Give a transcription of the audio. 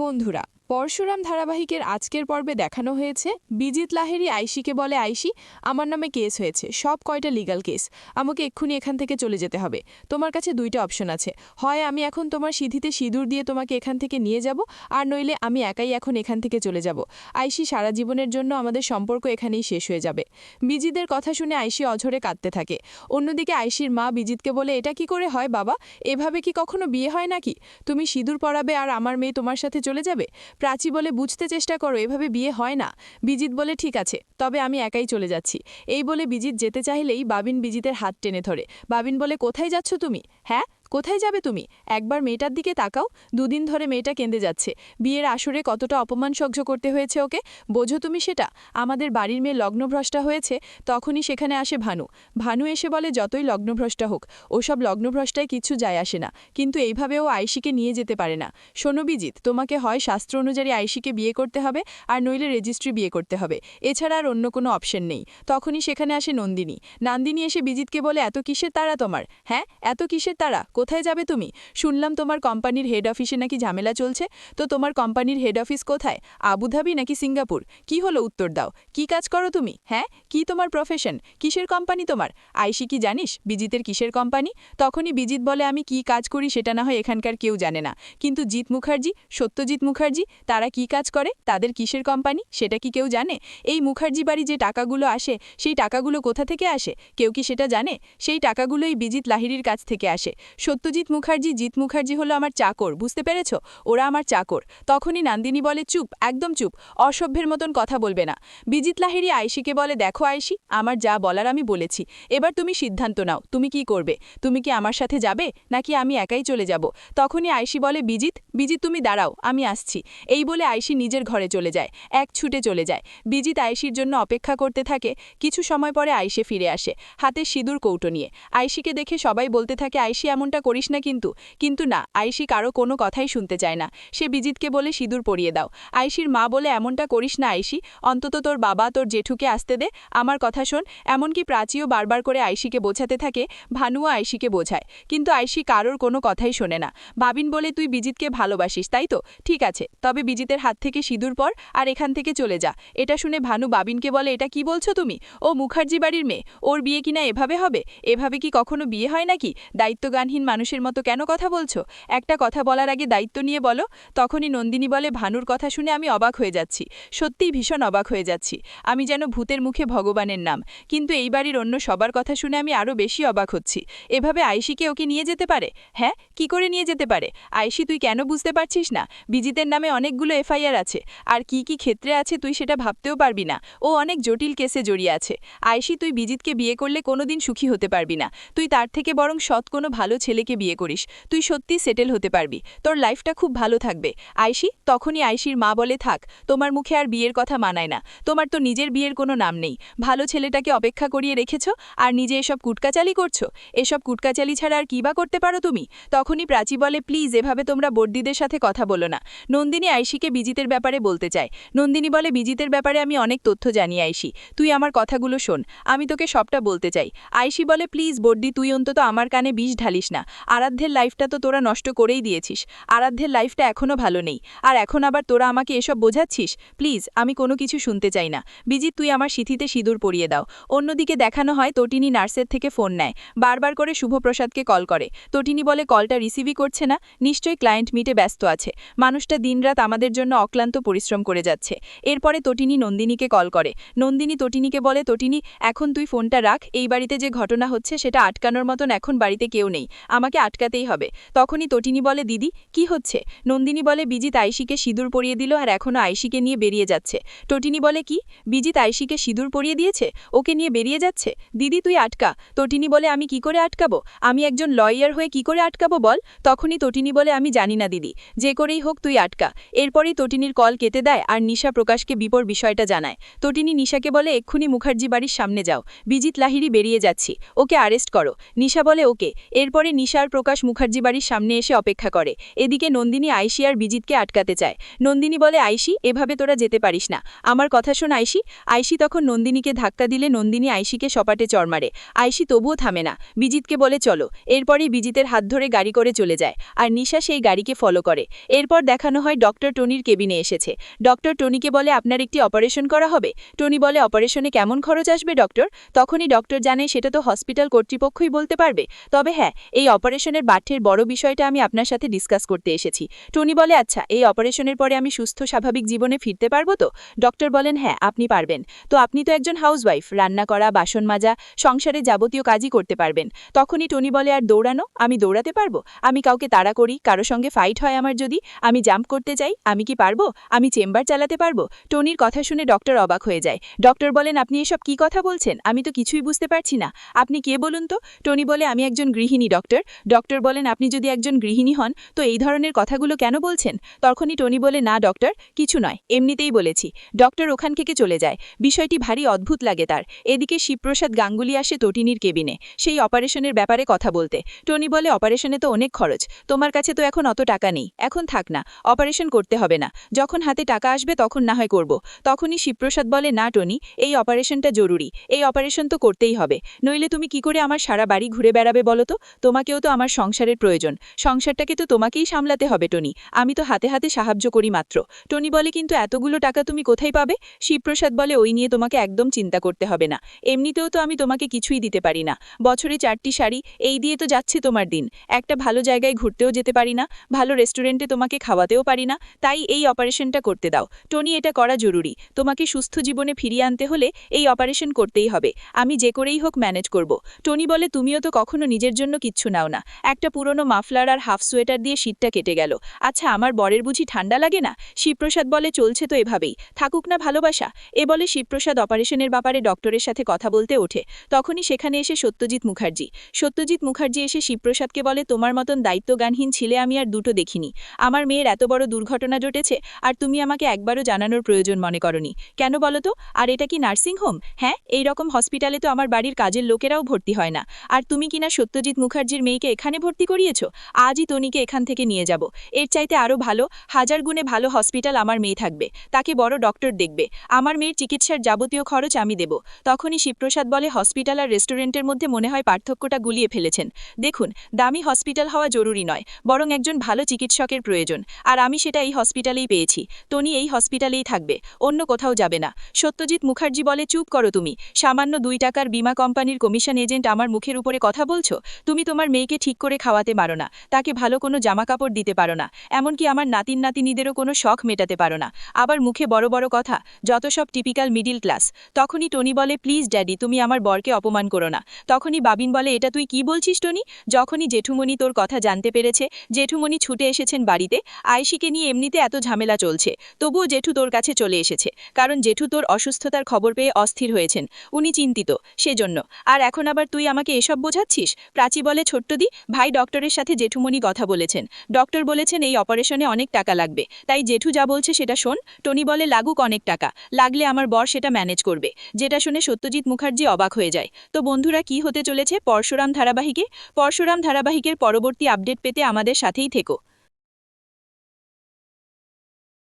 বন্ধুরা, পরশুরাম ধারাবাহিকের আজকের পর্বে দেখানো হয়েছে বিজিত লাহিড়ী আইশিকে বলে, আইশি, আমার নামে কেস হয়েছে, সব কয়টা লিগ্যাল কেস, আমাকে এক্ষুনি এখান থেকে চলে যেতে হবে। তোমার কাছে দুইটা অপশন আছে, হয় আমি এখন তোমার সিঁথিতে সিঁদুর দিয়ে তোমাকে এখান থেকে নিয়ে যাব, আর নইলে আমি একাই এখন এখান থেকে চলে যাব। আইশি, সারা জীবনের জন্য আমাদের সম্পর্ক এখানেই শেষ হয়ে যাবে। বিজিতের কথা শুনে আইশি অঝরে কাঁদতে থাকে। অন্যদিকে আইশির মা বিজিতকে বলে, এটা কি করে হয় বাবা, এভাবে কি কখনো বিয়ে হয় নাকি? তুমি সিঁদুর পরাবে আর আমার মেয়ে তোমার সাথে চলে যাবে? প্রাচী বলে, বুঝতে চেষ্টা করো, এভাবে বিয়ে হয় না। বিজিত বলে, ঠিক আছে, তবে আমি একাই চলে যাচ্ছি। এই বলে বিজিত যেতে চাইলেই বাবিন বিজিতের হাত টেনে ধরে। বাবিন বলে, কোথায় যাচ্ছ তুমি? হ্যাঁ, কোথায় যাবে তুমি? একবার মেয়েটার দিকে তাকাও, দুদিন ধরে মেয়েটা কেঁদে যাচ্ছে। বিয়ের আসরে কতটা অপমান সহ্য করতে হয়েছে ওকে, বোঝো তুমি সেটা? আমাদের বাড়ির মেয়ে লগ্নভ্রষ্টা হয়েছে, তখনই সেখানে আসে ভানু। ভানু এসে বলে, যতই লগ্নভ্রষ্টা হোক, ওসব লগ্নভ্রষ্টায় কিচ্ছু যায় আসে না, কিন্তু এইভাবে ও আইশিকে নিয়ে যেতে পারে না। শোনো বিজিত, তোমাকে হয় শাস্ত্র অনুযায়ী আইশিকে বিয়ে করতে হবে, আর নইলে রেজিস্ট্রি বিয়ে করতে হবে, এছাড়া আর অন্য কোনো অপশন নেই। তখনই সেখানে আসে নন্দিনী। নন্দিনী এসে বিজিতকে বলে, এত কিসের তাড়া তোমার? হ্যাঁ, এত কিসের তাড়া? কোথায় যাবে তুমি? শুনলাম তোমার কোম্পানির হেড অফিসে নাকি ঝামেলা চলছে, তো তোমার কোম্পানির হেড অফিস কোথায়? আবুধাবি নাকি সিঙ্গাপুর? কি হলো, উত্তর দাও। কি কাজ করো তুমি? হ্যাঁ, কি তোমার প্রফেশন? কিসের কোম্পানি তোমার? আইশি, কি জানিস বিজিতের কিসের কোম্পানি? তখনই বিজিত বলে, আমি কি কাজ করি সেটা না হয় এখানকার কেউ জানে না, কিন্তু জিৎ মুখার্জি, সত্যজিৎ মুখার্জি, তারা কি কাজ করে, তাদের কিসের কোম্পানি, সেটা কি কেউ জানে? এই মুখার্জি বাড়ি যে টাকাগুলো আসে, সেই টাকাগুলো কোথা থেকে আসে, কেউ কি সেটা জানে? সেই টাকাগুলোই বিজিত লাহিড়ীর কাছ থেকে আসে। সত্যজিৎ মুখার্জি, জিৎ মুখার্জি হলো আমার চাকর, বুঝতে পেরেছ? ওরা আমার চাকর। তখনই নন্দিনী বলে, চুপ, একদম চুপ, অসভ্যের মতন কথা বলবে না। বিজিত লাহিড়ী আইশিকে বলে, দেখো আইশি, আমার যা বলার আমি বলেছি, এবার তুমি সিদ্ধান্ত নাও, তুমি কি করবে? তুমি কি আমার সাথে যাবে, নাকি আমি একাই চলে যাব? তখনই আইশি বলে, বিজিত, বিজিত তুমি দাঁড়াও, আমি আসছি। এই বলে আইশি নিজের ঘরে চলে যায়, এক ছুটে চলে যায়। বিজিত আইশির জন্য অপেক্ষা করতে থাকে। কিছু সময় পরে আইশে ফিরে আসে, হাতে সিঁদুর কৌটো নিয়ে। আইশিকে দেখে সবাই বলতে থাকে, আইশি এমনটা করিস না কিন্তু। কিন্তু না, আইশি কারো কোনো কথাই শুনতে চায় না। সে বিজিতকে বলে, সিঁদুর পরিয়ে দাও। আইশির মা বলে, এমনটা করিস না আইশি, অন্তত তোর বাবা তোর জেঠুকে আসতে দে, আমার কথা শোন। এমনকি প্রাচীও বারবার করে আইশিকে বোঝাতে থাকে, ভানুও আইশিকে বোঝায়, কিন্তু আইশি কারোর কোনো কথাই শোনে না। বাবিন বলে, তুই বিজিতকে ভালোবাসিস তাই তো? ঠিক আছে, তবে বিজিতের হাত থেকে সিঁদুর পর আর এখান থেকে চলে যা। এটা শুনে ভানু বাবিনকে বলে, এটা কি বলছো তুমি? ও মুখার্জি বাড়ির মেয়ে, ওর বিয়ে কিনা এভাবে হবে? এভাবে কি কখনো বিয়ে হয় নাকি? দায়িত্বজ্ঞানহীন মানুষের মতো কেন কথা বলছো? একটা কথা বলার আগে দায়িত্ব নিয়ে বলো। তখনই নন্দিনী বলে, ভানুর কথা শুনে আমি অবাক হয়ে যাচ্ছি, সত্যিই ভীষণ অবাক হয়ে যাচ্ছি। আমি যেন ভূতের মুখে ভগবানের নাম, কিন্তু এই বাড়ির অন্য সবার কথা শুনে আমি আরও বেশি অবাক হচ্ছি। এভাবে আইশিকে ওকে নিয়ে যেতে পারে? হ্যাঁ, কি করে নিয়ে যেতে পারে? আইশি, তুই কেন বুঝতে পারছিস না? বিজিতের নামে অনেকগুলো এফআইআর আছে, আর কি কি ক্ষেত্রে আছে তুই সেটা ভাবতেও পারবি না। ও অনেক জটিল কেসে জড়িয়ে আছে। আইশি, তুই বিজিতকে বিয়ে করলে কোনোদিন সুখী হতে পারবি না। তুই তার থেকে বরং সৎ কোনো ভালো ছেলেকে বিয়ে করিস, তুই সত্যি সেটেল হতে পারবি, তোর লাইফটা খুব ভালো থাকবে। আইশি, তখনই আইশির মা বলে, থাক, তোমার মুখে আর বিয়ের কথা মানায় না, তোমার তো নিজের বিয়ের কোনো নাম নেই। ভালো ছেলেটাকে অপেক্ষা করিয়ে রেখেছ, আর নিজে এসব কুটকাচালি করছো। এসব কুটকাচালি ছাড়া আর কী বা করতে পারো তুমি? তখনই প্রাচী বলে, প্লিজ এভাবে তোমরা বড়দিদের সাথে কথা বলো না। নন্দিনী আইশিকে বিজিতের ব্যাপারে বলতে চায়। নন্দিনী বলে, বিজিতের ব্যাপারে আমি অনেক তথ্য জানি আইশি, তুই আমার কথাগুলো শোন, আমি তোকে সবটা বলতে চাই। আইশি বলে, প্লিজ বড়দি, তুই অন্তত আমার কানে বিষ ঢালিস না। আরাধ্যের লাইফটা তো তোরা নষ্ট করেই দিয়েছিস, আরাধ্যের লাইফটা এখনও ভালো নেই, আর এখন আবার তোরা আমাকে এসব বোঝাচ্ছিস? প্লিজ, আমি কোনো কিছু শুনতে চাই না। বিজিত, তুই আমার সিঁথিতে সিঁদুর পরিয়ে দাও। অন্যদিকে দেখানো হয় তটিনী নার্সের থেকে ফোন নেয়, বারবার করে শুভপ্রসাদকে কল করে। তটিনী বলে, কলটা রিসিভই করছে না, নিশ্চয়ই ক্লায়েন্ট মিটে ব্যস্ত আছে। মানুষটা দিনরাত আমাদের জন্য অক্লান্ত পরিশ্রম করে যাচ্ছে। এরপরে তটিনী নন্দিনীকে কল করে। নন্দিনী তটিনীকে বলে, তটিনী, এখন তুই ফোনটা রাখ, এই বাড়িতে যে ঘটনা হচ্ছে সেটা আটকানোর মতন এখন বাড়িতে কেউ নেই, আমাকে আটকাতেই হবে। তখনই তটিনী বলে, দিদি, কি হচ্ছে? নন্দিনী বলে, বিজিত আইশিকে সিঁদুর পরিয়ে দিল, আর এখনও আইশিকে নিয়ে বেরিয়ে যাচ্ছে। তটিনী বলে, কি? বিজিত আইশিকে সিঁদুর পরিয়ে দিয়েছে, ওকে নিয়ে বেরিয়ে যাচ্ছে? দিদি, তুই আটকা। তটিনী বলে, আমি কি করে আটকাবো? আমি একজন লয়ার হয়ে কি করে আটকাবো বল? তখনই তটিনী বলে, আমি জানি না দিদি, যে করেই হোক তুই আটকা। এরপরেই তটিনীর কল কেটে দেয়, আর নিশা প্রকাশকে বিপর বিষয়টা জানায়। তটিনী নিশাকে বলে, এক্ষুনি মুখার্জি বাড়ির সামনে যাও, বিজিত লাহিড়ী বেরিয়ে যাচ্ছি, ওকে আরেস্ট করো। নিশা বলে, ওকে। এরপরে নিশা নিশার প্রকাশ মুখার্জি বাড়ির সামনে এসে অপেক্ষা করে। এদিকে নন্দিনী আইসি আর বিজিতকে আটকাতে চায়। নন্দিনী বলে, আইসি, এভাবে তোরা যেতে পারিস না, আমার কথা শোন আইসি। আইসি তখন নন্দিনীকে ধাক্কা দিলে নন্দিনী আইসিকে সপাটে চড় মারে। আইসি তবুও থামে না, বিজিতকে বলে চলো। এরপরই বিজিতের হাত ধরে গাড়ি করে চলে যায়, আর নিশা সেই গাড়িকে ফলো করে। এরপর দেখানো হয় ডক্টর টনির কেবিনে এসেছে। ডক্টর টনিকে বলে, আপনার একটি অপারেশন করা হবে। টনি বলে, অপারেশনে কেমন খরচ আসবে ডক্টর? তখনই ডক্টর জানে সেটা তো হসপিটাল কর্তৃপক্ষই বলতে পারবে। তবে হ্যাঁ, এই অপারেশনের বাঠের বড় বিষয়টা আমি আপনার সাথে ডিসকাস করতে এসেছি। টনি বলে, আচ্ছা, এই অপারেশনের পরে আমি সুস্থ স্বাভাবিক জীবনে ফিরতে পারবো তো? ডক্টর বলেন, হ্যাঁ, আপনি পারবেন। তো আপনি তো একজন হাউসওয়াইফ, রান্না করা, বাসন মাজা, সংসারে যাবতীয় কাজই করতে পারবেন। তখনই টনি বলে, আর দৌড়ানো? আমি দৌড়াতে পারবো? আমি কাউকে তাড়া করি, কারো সঙ্গে ফাইট হয় আমার, যদি আমি জাম্প করতে চাই, আমি কি পারবো? আমি চেম্বার চালাতে পারবো? টনির কথা শুনে ডক্টর অবাক হয়ে যায়। ডক্টর বলেন, আপনি এসব কি কথা বলছেন? আমি তো কিছুই বুঝতে পারছি না। আপনি কে বলুন তো? টনি বলে, আমি একজন গৃহিণী ডক্টর। ডক্টর বলেন, আপনি যদি একজন গৃহিণী হন তো এই ধরনের কথাগুলো কেন বলছেন? তখনই টনি বলে, না ডক্টর, কিছু নয়, এমনিতেই বলেছি। ডক্টর ওখান থেকে চলে যায়। বিষয়টি ভারী অদ্ভুত লাগে তার। এদিকে শিবপ্রসাদ গাঙ্গুলি আসে তটিনীর কেবিনে, সেই অপারেশনের ব্যাপারে কথা বলতে। টনি বলে, অপারেশনে তো অনেক খরচ, তোমার কাছে তো এখন অত টাকা নেই, এখন থাক না, অপারেশন করতে হবে না, যখন হাতে টাকা আসবে তখন না হয় করব। তখনই শিবপ্রসাদ বলে, না টনি, এই অপারেশনটা জরুরি, এই অপারেশন তো করতেই হবে, নইলে তুমি কি করে আমার সারা বাড়ি ঘুরে বেড়াবে বলো তো? তোমাকেও তো আমার সংসারের প্রয়োজন, সংসারটাকে তো তোমাকেই সামলাতে হবে টনি, আমি তো হাতে হাতে সাহায্য করি মাত্র। টনি বলে, কিন্তু এতগুলো টাকা তুমি কোথায় পাবে? শিবপ্রসাদ বলে, ওই নিয়ে তোমাকে একদম চিন্তা করতে হবে না, এমনিতেও তো আমি তোমাকে কিছুই দিতে পারি না, বছরে 4টি শাড়ি, এই দিয়ে তো যাচ্ছে তোমার দিন, একটা ভালো জায়গায় ঘুরতেও যেতে পারি না, ভালো রেস্টুরেন্টে তোমাকে খাওয়াতেও পারি না, তাই এই অপারেশনটা করতে দাও টনি, এটা করা জরুরি, তোমাকে সুস্থ জীবনে ফিরিয়ে আনতে হলে এই অপারেশন করতেই হবে, আমি যে করেই হোক ম্যানেজ করব। টনি বলে, তুমিও তো কখনো নিজের জন্য কিচ্ছু নাও না, একটা পুরনো মাফলার আর হাফ সোয়েটার দিয়ে শীতটা কেটে গেল, আচ্ছা আমার বরের বুঝি ঠান্ডা লাগে না? শিবপ্রসাদ বলে, চলছে তো এভাবেই, থাকুক না ভালোবাসা। এ বলে শিবপ্রসাদ অপারেশনের ব্যাপারে ডক্টরের সাথে কথা বলতে ওঠে। তখনই সেখানে এসে সত্যজিৎ মুখার্জি। সত্যজিৎ মুখার্জি এসে শিবপ্রসাদকে বলে, তোমার মতন দায়িত্বজ্ঞানহীন ছেলে আমি আর দুটো দেখিনি, আমার মেয়ের এত বড় দুর্ঘটনা ঘটেছে আর তুমি আমাকে একবারও জানানোর প্রয়োজন মনে করনি, কেন বলো তো? আর এটা কি নার্সিং হোম? হ্যাঁ, এই রকম হসপিটালে তো আমার বাড়ির কাজের লোকেরাও ভর্তি হয় না, আর তুমি কিনা সত্যজিৎ মুখার্জির মেয়েকে এখানে ভর্তি করিয়েছ? আজই টনিকে এখান থেকে নিয়ে যাব, এর চাইতে আরও ভালো, হাজার গুণে ভালো হসপিটাল আমার মেয়ে থাকবে, তাকে বড় ডক্টর দেখবে, আমার মেয়ের চিকিৎসার যাবতীয় খরচ আমি দেব। তখনই শিবপ্রসাদ বলে, হসপিটাল আর রেস্টুরেন্টের মধ্যে মনে হয় পার্থক্যটা গুলিয়ে ফেলেছেন, দেখুন, দামি হসপিটাল হওয়া জরুরি নয়, বরং একজন ভালো চিকিৎসকের প্রয়োজন, আর আমি সেটা এই হসপিটালেই পেয়েছি, টনি এই হসপিটালেই থাকবে, অন্য কোথাও যাবে না। সত্যজিৎ মুখার্জি বলে, চুপ করো তুমি, সামান্য 2 টাকার বীমা কোম্পানির কমিশন এজেন্ট আমার মুখের উপরে কথা বলছো? তুমি তোমার মেয়েকে ঠিক করে খাওয়াতে পারো না, তাকে ভালো কোনো জামাকাপড় দিতে পারো না, এমনকি আমার নাতিন নাতিনিদেরও কোনো শখ মেটাতে পারো না, আবার মুখে বড় বড় কথা, যত সব টিপিক্যাল মিডিল ক্লাস। তখনই টনি বলে, প্লিজ ড্যাডি, তুমি আমার বরকে অপমান করো না। তখনই বাবিন বলে, এটা তুই কি বলছিস টনি? যখনই জেঠুমণি তোর কথা জানতে পেরেছে, জেঠুমণি ছুটে এসেছেন বাড়িতে, আয়েশিকে নিয়ে এমনিতে এত ঝামেলা চলছে, তবুও জেঠু তোর কাছে চলে এসেছে, কারণ জেঠু তোর অসুস্থতার খবর পেয়ে অস্থির হয়েছেন, উনি চিন্তিত, সেজন্য। আর এখন আবার তুই আমাকে এসব বোঝাচ্ছিস? প্রাচী বলে, ছোট্টদি ভাই, ডক্টরের সাথে জেঠুমণি কথা বলেছেন, ডক্টর বলেছেন এই অপারেশনে অনেক টাকা লাগবে, তাই জেঠু যা বলছে সেটা শোন। টনি বলে, লাগুক অনেক টাকা, লাগলে আমার বর সেটা ম্যানেজ করবে, যেটা শুনে সত্যজিৎ মুখার্জি অবাক হয়ে যায়। তো বন্ধুরা, কি হতে চলেছে পরশুরাম ধারাবাহিকে? পরশুরাম ধারাবাহিকের পরবর্তী আপডেট পেতে আমাদের সাথেই থেকো।